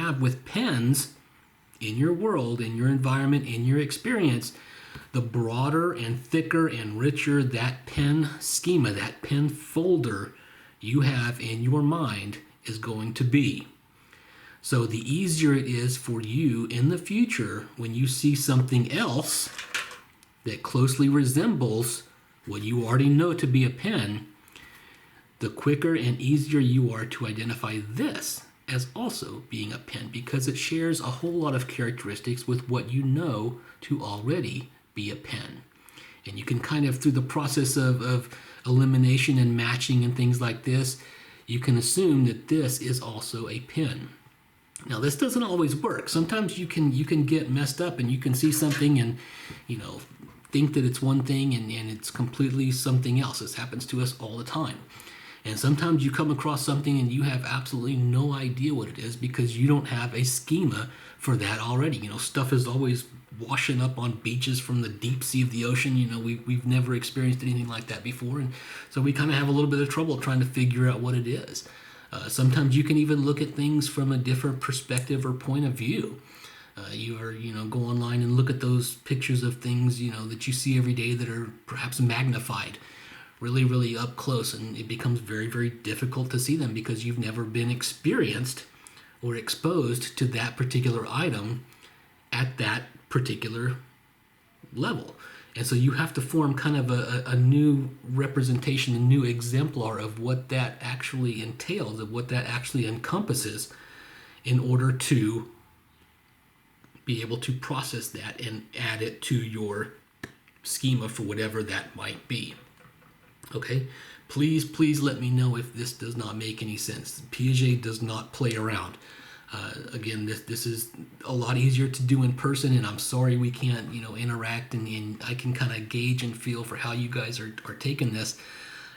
have with pens in your world, in your environment, in your experience, the broader and thicker and richer that pen schema, that pen folder you have in your mind is going to be. So the easier it is for you in the future when you see something else that closely resembles what you already know to be a pen, the quicker and easier you are to identify this as also being a pen, because it shares a whole lot of characteristics with what you know to already be a pen. And you can kind of, through the process of elimination and matching and things like this, you can assume that this is also a pen. Now, this doesn't always work. Sometimes you can get messed up and you can see something and, think that it's one thing and it's completely something else. This happens to us all the time. And sometimes you come across something and you have absolutely no idea what it is because you don't have a schema for that already. Stuff is always washing up on beaches from the deep sea of the ocean. We've never experienced anything like that before. And so we kind of have a little bit of trouble trying to figure out what it is. Sometimes you can even look at things from a different perspective or point of view. Go online and look at those pictures of things, that you see every day that are perhaps magnified really, really up close, and it becomes very, very difficult to see them because you've never been experienced or exposed to that particular item at that particular level. And so you have to form kind of a new representation, a new exemplar of what that actually entails, of what that actually encompasses in order to be able to process that and add it to your schema for whatever that might be. Okay, please let me know if this does not make any sense. Piaget does not play around. Again, this is a lot easier to do in person, and I'm sorry we can't, interact and I can kind of gauge and feel for how you guys are taking this.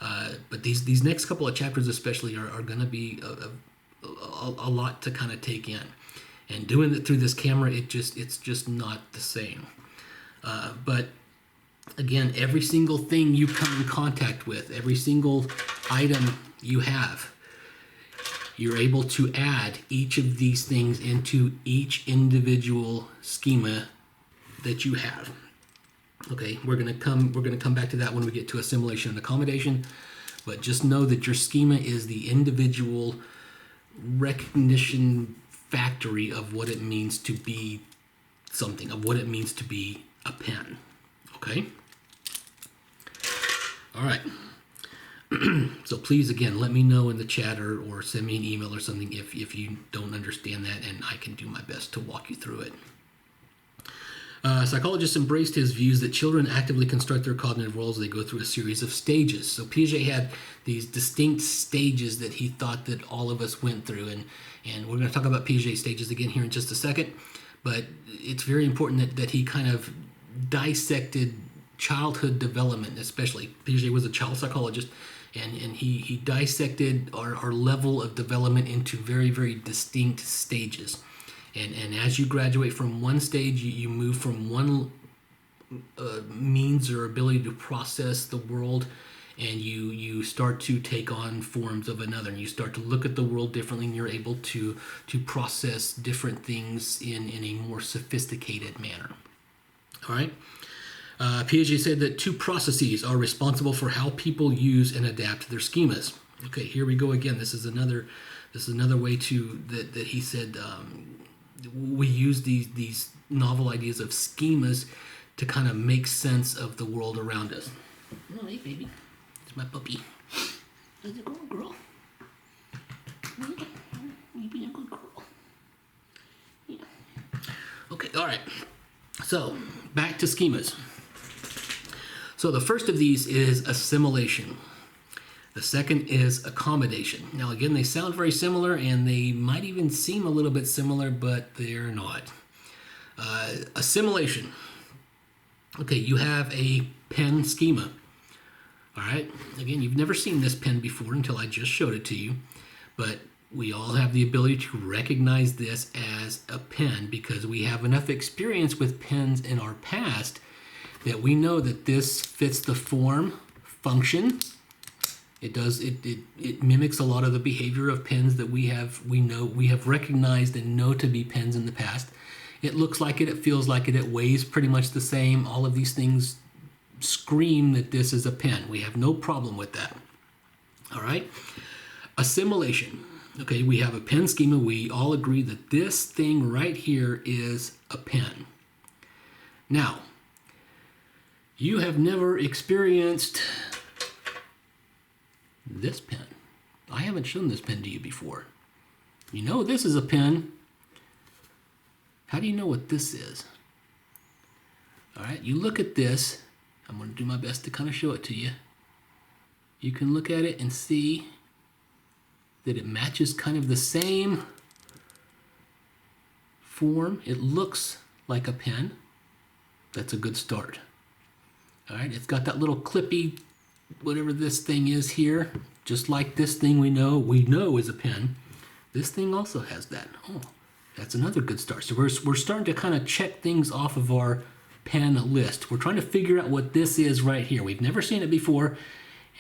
But these next couple of chapters especially are going to be a lot to kind of take in. And doing it through this camera, it's just not the same. But again, every single thing you come in contact with, every single item you have, you're able to add each of these things into each individual schema that you have. Okay, we're gonna come back to that when we get to assimilation and accommodation, but just know that your schema is the individual recognition factory of what it means to be something, of what it means to be a pen. Okay? All right. So please, again, let me know in the chat or send me an email or something if you don't understand that, and I can do my best to walk you through it. Psychologists embraced his views that children actively construct their cognitive roles. They go through a series of stages. So Piaget had these distinct stages that he thought that all of us went through, and we're going to talk about Piaget stages again here in just a second, but it's very important that he kind of dissected childhood development, especially. Piaget was a child psychologist, and he dissected our level of development into very, very distinct stages. And as you graduate from one stage, you move from one means or ability to process the world, and you start to take on forms of another, and you start to look at the world differently, and you're able to process different things in a more sophisticated manner. All right? Piaget said that two processes are responsible for how people use and adapt their schemas. Okay, here we go again. This is another way that he said we use these novel ideas of schemas to kind of make sense of the world around us. Oh, hey, baby. It's my puppy. How's it going, girl? You being a good girl. Yeah. Okay, all right. So, back to schemas. So the first of these is assimilation. The second is accommodation. Now again, they sound very similar and they might even seem a little bit similar, but they're not. Assimilation. Okay, you have a pen schema. All right, again, you've never seen this pen before until I just showed it to you, but we all have the ability to recognize this as a pen because we have enough experience with pens in our past that we know that this fits the form, function, It mimics a lot of the behavior of pens that we have recognized and know to be pens in the past. It looks like it feels like it weighs pretty much the same. All of these things scream that this is a pen. We have no problem with that. All right. Assimilation. Okay, we have a pen schema. We all agree that this thing right here is a pen. Now, you have never experienced this pen. I haven't shown this pen to you before. You know this is a pen. How do you know what this is? All right, you look at this. I'm going to do my best to kind of show it to you. You can look at it and see that it matches kind of the same form. It looks like a pen. That's a good start. All right, it's got that little clippy, whatever this thing is here, just like this thing we know is a pen. This thing also has that. Oh, that's another good start. So we're starting to kind of check things off of our pen list. We're trying to figure out what this is right here. We've never seen it before,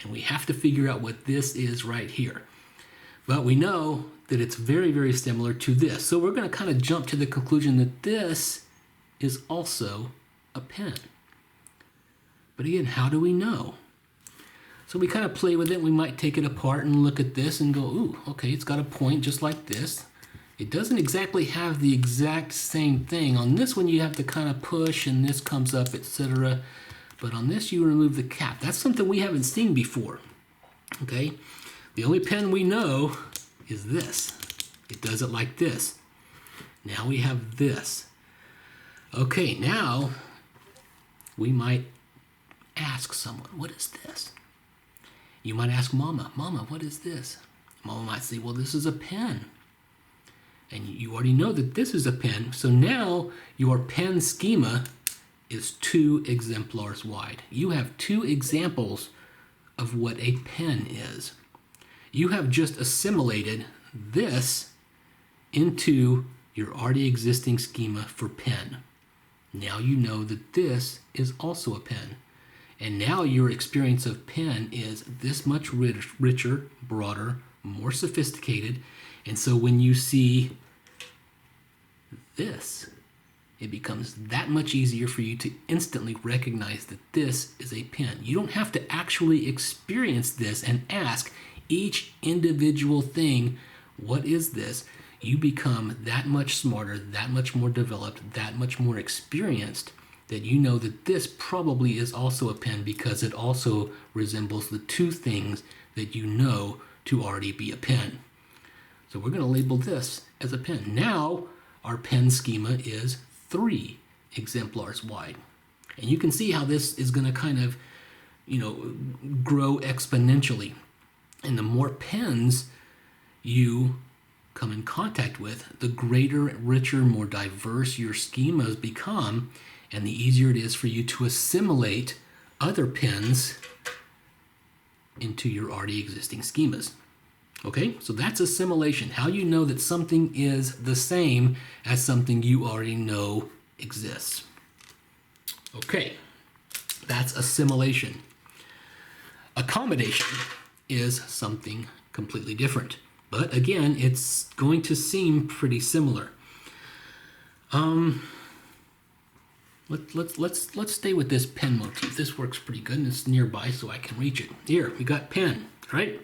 and we have to figure out what this is right here. But we know that it's very, very similar to this. So we're going to kind of jump to the conclusion that this is also a pen. But again, how do we know? So we kind of play with it. We might take it apart and look at this and go, ooh, okay, it's got a point just like this. It doesn't exactly have the exact same thing. On this one, you have to kind of push and this comes up, etc. But on this, you remove the cap. That's something we haven't seen before, okay? The only pen we know is this. It does it like this. Now we have this. Okay, now we might ask someone, what is this? You might ask Mama, what is this? Mama might say, well, this is a pen. And you already know that this is a pen. So now your pen schema is 2 exemplars wide. You have 2 examples of what a pen is. You have just assimilated this into your already existing schema for pen. Now you know that this is also a pen. And now your experience of pen is this much richer, broader, more sophisticated. And so when you see this, it becomes that much easier for you to instantly recognize that this is a pen. You don't have to actually experience this and ask each individual thing, what is this? You become that much smarter, that much more developed, that much more experienced, that you know that this probably is also a pen because it also resembles the 2 things that you know to already be a pen. So we're going to label this as a pen. Now our pen schema is 3 exemplars wide. And you can see how this is going to kind of, grow exponentially. And the more pens you come in contact with, the greater, richer, more diverse your schemas become, and the easier it is for you to assimilate other pens into your already existing schemas. Okay, so that's assimilation. How you know that something is the same as something you already know exists. Okay, that's assimilation. Accommodation is something completely different. But again, it's going to seem pretty similar. Let's stay with this pen motif. This works pretty good and it's nearby so I can reach it. Here, we got pen, right?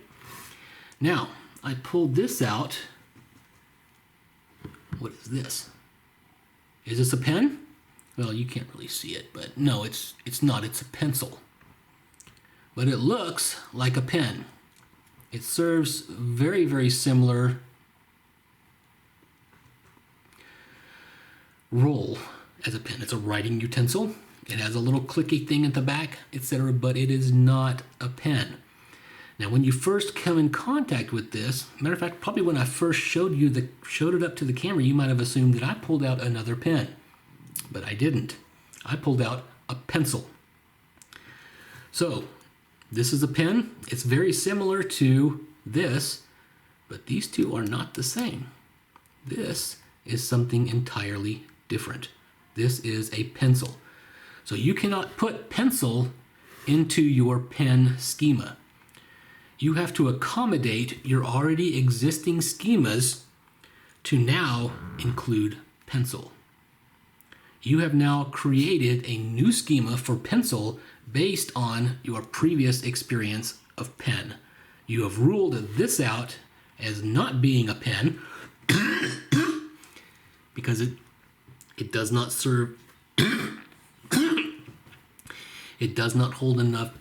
Now, I pulled this out. What is this? Is this a pen? Well, you can't really see it, but no, it's not. It's a pencil. But it looks like a pen. It serves very, very similar role as a pen. It's a writing utensil. It has a little clicky thing at the back, etc., but it is not a pen. Now, when you first come in contact with this, matter of fact, probably when I first showed it up to the camera, you might have assumed that I pulled out another pen, but I didn't. I pulled out a pencil. So, this is a pen. It's very similar to this, but these 2 are not the same. This is something entirely different. This is a pencil. So you cannot put pencil into your pen schema. You have to accommodate your already existing schemas to now include pencil. You have now created a new schema for pencil based on your previous experience of pen. You have ruled this out as not being a pen because it does not serve, it does not hold enough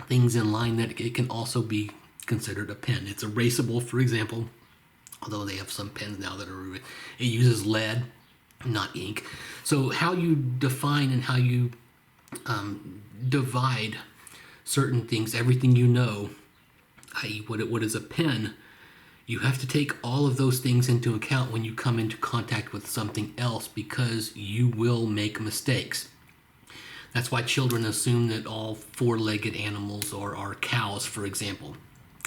things in line that it can also be considered a pen. It's erasable, for example, although they have some pens now that are, it uses lead, not ink. So how you define and how you divide certain things, everything you know, i.e. what is a pen, you have to take all of those things into account when you come into contact with something else, because you will make mistakes. That's why children assume that all four-legged animals are cows, for example.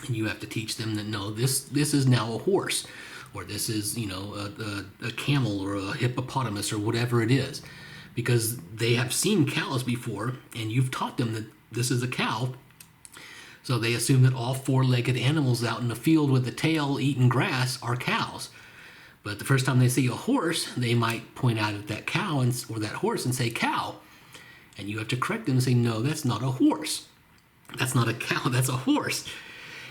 And you have to teach them that no, this is now a horse, or this is, a camel or a hippopotamus or whatever it is, because they have seen cows before and you've taught them that this is a cow. So they assume that all four-legged animals out in the field with a tail eating grass are cows. But the first time they see a horse, they might point out at that cow or that horse and say cow. And you have to correct them and say, no, that's not a horse. That's not a cow, that's a horse.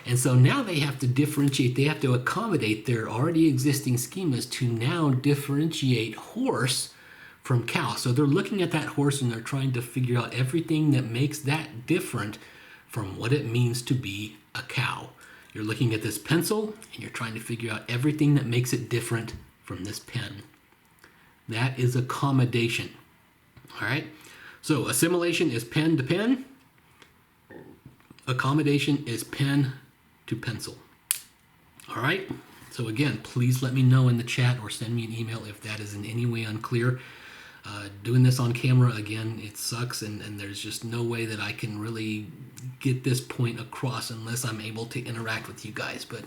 And so now they have to differentiate, they have to accommodate their already existing schemas to now differentiate horse from cow. So they're looking at that horse and they're trying to figure out everything that makes that different from what it means to be a cow. You're looking at this pencil and you're trying to figure out everything that makes it different from this pen. That is accommodation. All right? So assimilation is pen to pen. Accommodation is pen to pencil. All right? So again, please let me know in the chat or send me an email if that is in any way unclear. Doing this on camera, again, it sucks, and there's just no way that I can really get this point across unless I'm able to interact with you guys. But,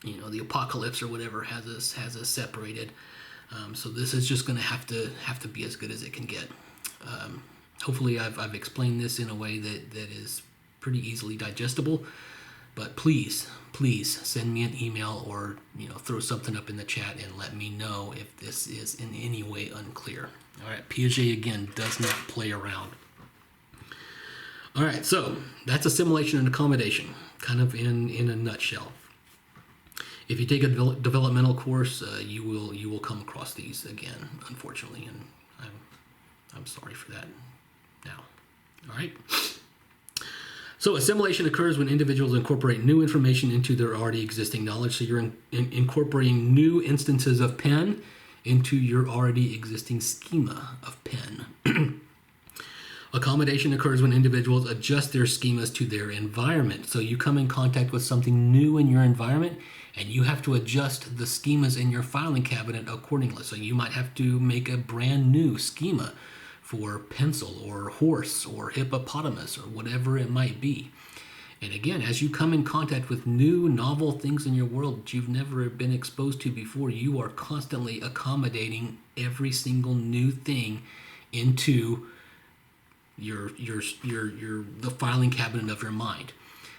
the apocalypse or whatever has us separated. So this is just going to have to be as good as it can get. Hopefully I've explained this in a way that is pretty easily digestible. But please send me an email or throw something up in the chat and let me know if this is in any way unclear. All right, Piaget again does not play around. All right, so that's assimilation and accommodation, kind of in a nutshell. If you take a developmental course, you will come across these again, unfortunately, and I'm sorry for that now. All right. So assimilation occurs when individuals incorporate new information into their already existing knowledge. So you're incorporating new instances of pen into your already existing schema of pen. Accommodation occurs when individuals adjust their schemas to their environment. So you come in contact with something new in your environment, and you have to adjust the schemas in your filing cabinet accordingly. So you might have to make a brand new schema for pencil or horse or hippopotamus or whatever it might be. And again, as you come in contact with new, novel things in your world that you've never been exposed to before, you are constantly accommodating every single new thing into the filing cabinet of your mind.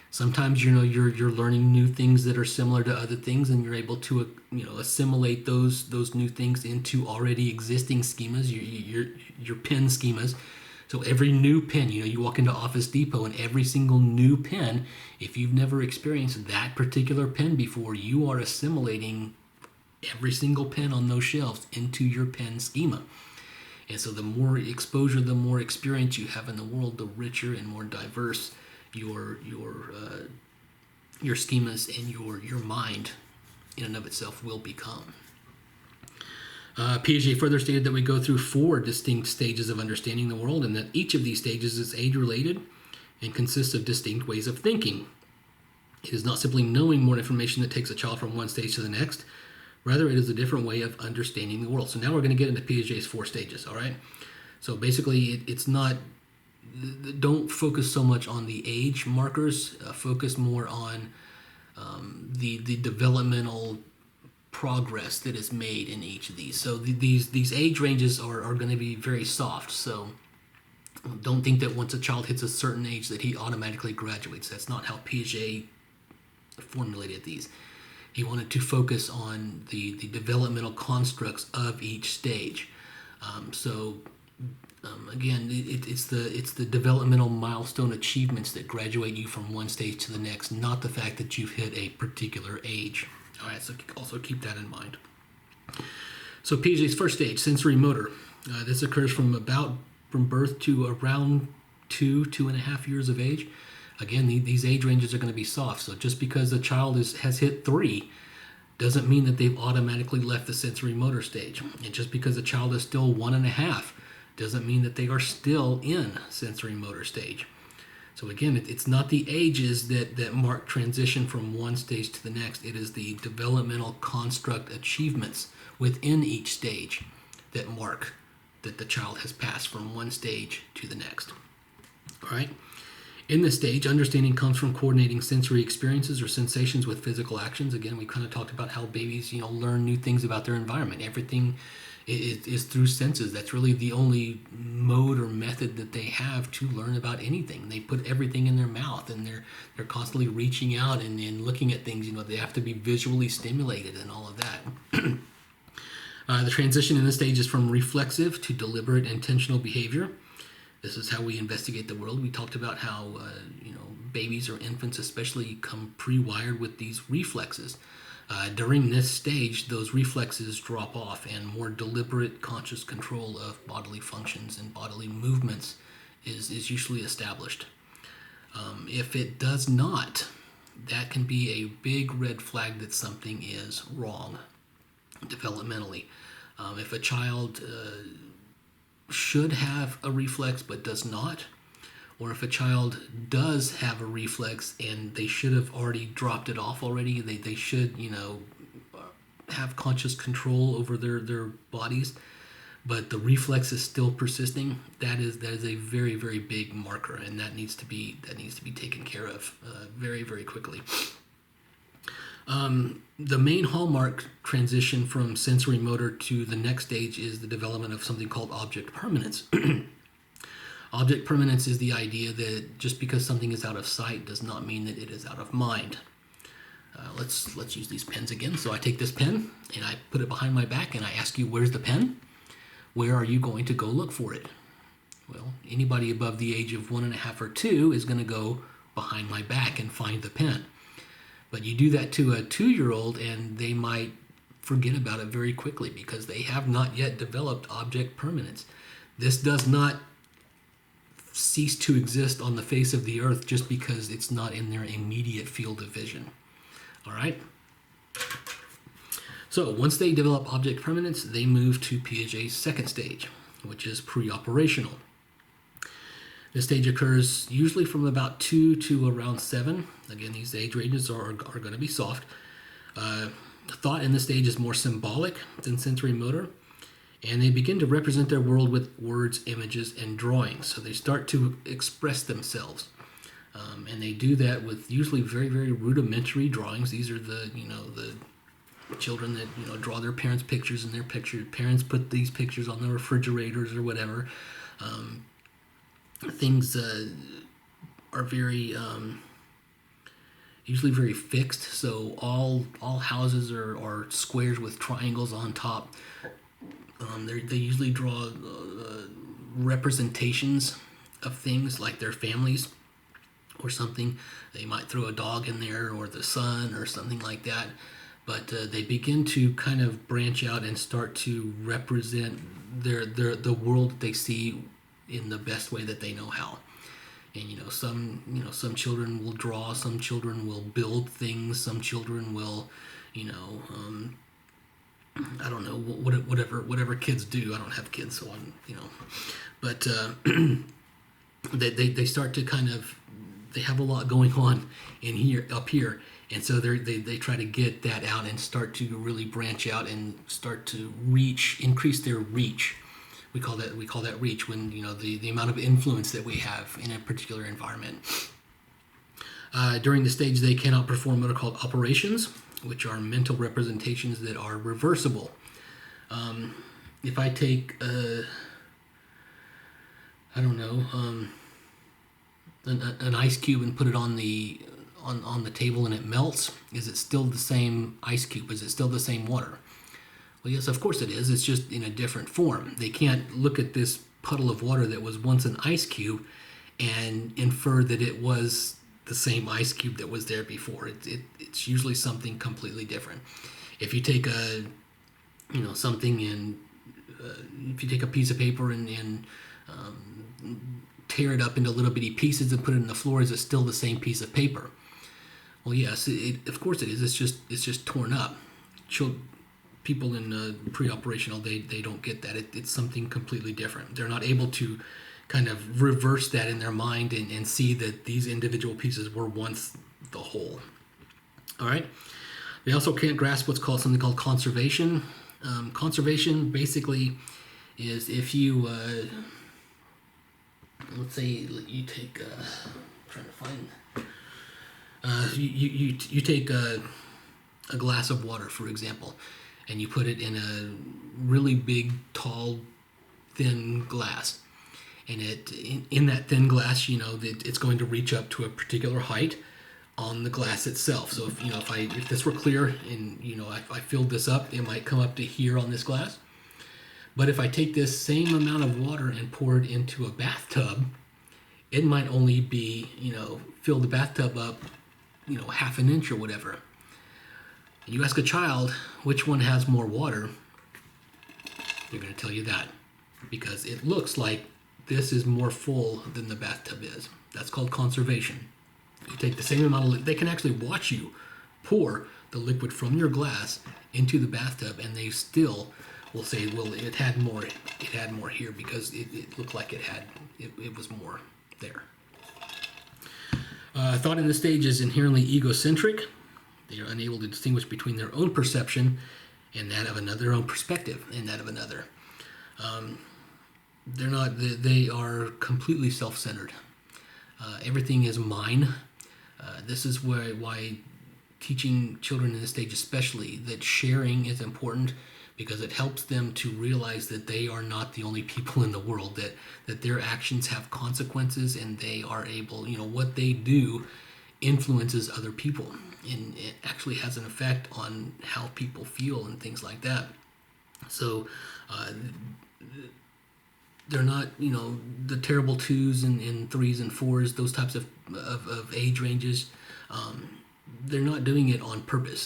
Sometimes you're learning new things that are similar to other things, and you're able to assimilate those new things into already existing schemas, your pen schemas. So every new pen, you walk into Office Depot, and every single new pen, if you've never experienced that particular pen before, you are assimilating every single pen on those shelves into your pen schema. And so the more exposure, the more experience you have in the world, the richer and more diverse your schemas and your mind in and of itself will become. Piaget further stated that we go through 4 distinct stages of understanding the world, and that each of these stages is age-related and consists of distinct ways of thinking. It is not simply knowing more information that takes a child from one stage to the next. Rather, it is a different way of understanding the world. So now we're going to get into Piaget's 4 stages, all right? So basically, it's not... Don't focus so much on the age markers. Focus more on the developmental progress that is made in each of these. So these age ranges are going to be very soft. So Don't think that once a child hits a certain age that he automatically graduates. That's not how Piaget formulated these. He wanted to focus on the developmental constructs of each stage. Again, it's the developmental milestone achievements that graduate you from one stage to the next, not the fact that you've hit a particular age. All right, so also keep that in mind. So Piaget's first stage, sensory motor. This occurs from birth to around 2.5 years of age. Again, these age ranges are going to be soft. So just because a child has hit 3 doesn't mean that they've automatically left the sensory motor stage. And just because a child is still 1.5 doesn't mean that they are still in sensory motor stage. So again, it's not the ages that mark transition from one stage to the next. It is the developmental construct achievements within each stage that mark that the child has passed from one stage to the next. All right. In this stage, understanding comes from coordinating sensory experiences or sensations with physical actions. Again, we kind of talked about how babies, learn new things about their environment. Everything is through senses. That's really the only mode or method that they have to learn about anything. They put everything in their mouth, and they're constantly reaching out and looking at things. They have to be visually stimulated and all of that. The transition in this stage is from reflexive to deliberate intentional behavior. This is how we investigate the world. We talked about how babies or infants especially come pre-wired with these reflexes. During this stage, those reflexes drop off, and more deliberate, conscious control of bodily functions and bodily movements is usually established. If it does not, that can be a big red flag that something is wrong developmentally. If a child should have a reflex but does not, or if a child does have a reflex and they should have already dropped it off already, they should have conscious control over their bodies, but the reflex is still persisting, that is a very, very big marker, and that needs to be taken care of very, very quickly. The main hallmark transition from sensory motor to the next stage is the development of something called object permanence. Object permanence is the idea that just because something is out of sight does not mean that it is out of mind. Let's use these pens again. So I take this pen and I put it behind my back and I ask you, where's the pen? Where are you going to go look for it? Well, anybody above the age of 1.5 or 2 is going to go behind my back and find the pen. But you do that to a 2-year-old and they might forget about it very quickly because they have not yet developed object permanence. This does not cease to exist on the face of the earth just because it's not in their immediate field of vision. All right? So once they develop object permanence, they move to Piaget's second stage, which is pre-operational. This stage occurs usually from about 2 to around 7. Again, these age ranges are going to be soft. Thought in this stage is more symbolic than sensory motor, and they begin to represent their world with words, images, and drawings. So they start to express themselves, and they do that with usually very, very rudimentary drawings. These are the children that draw their parents' pictures, and their parents put these pictures on the refrigerators or whatever. Things are very usually very fixed. So all houses are squares with triangles on top. They usually draw representations of things like their families or something. They might throw a dog in there or the sun or something like that. But they begin to kind of branch out and start to represent the world that they see in the best way that they know how. And some children will draw, some children will build things, some children will I don't know, whatever kids do. I don't have kids, so but they start to kind of, they have a lot going on up here, and so they try to get that out and start to really branch out and start to increase their reach. We call that reach when the amount of influence that we have in a particular environment. During the stage, they cannot perform what are called operations, which are mental representations that are reversible. If I take I don't know, an ice cube and put it on the table and it melts, is it still the same ice cube? Is it still the same water? Well, yes, of course it is. It's just in a different form. They can't look at this puddle of water that was once an ice cube and infer that it was the same ice cube that was there before. It's usually something completely different. If you take something and if you take a piece of paper and tear it up into little bitty pieces and put it in the floor, is it still the same piece of paper? Well, yes, of course it is. It's just torn up. People in pre-operational, they don't get that. It's something completely different. They're not able to kind of reverse that in their mind and see that these individual pieces were once the whole. All right. They also can't grasp what's called something called conservation. Conservation basically is if you let's say you take I'm trying to find you take a glass of water, for example, and you put it in a really big, tall, thin glass. And in that thin glass, it's going to reach up to a particular height on the glass itself. So if this were clear and I filled this up, it might come up to here on this glass. But if I take this same amount of water and pour it into a bathtub, it might only be fill the bathtub up half an inch or whatever. You ask a child which one has more water, they're going to tell you that because it looks like this is more full than the bathtub is. That's called conservation. You take the same amount of they can actually watch you pour the liquid from your glass into the bathtub, and they still will say, well, it had more here because it looked like it was more there. Thought in this stage is inherently egocentric. They are unable to distinguish between their own perception and that of another, their own perspective and that of another. They are completely self-centered. Everything is mine. This is why teaching children in this stage especially that sharing is important, because it helps them to realize that they are not the only people in the world, that their actions have consequences, and they are able, what they do influences other people, and it actually has an effect on how people feel and things like that. So they're not, the terrible 2s and 3s and 4s, those types of age ranges. They're not doing it on purpose.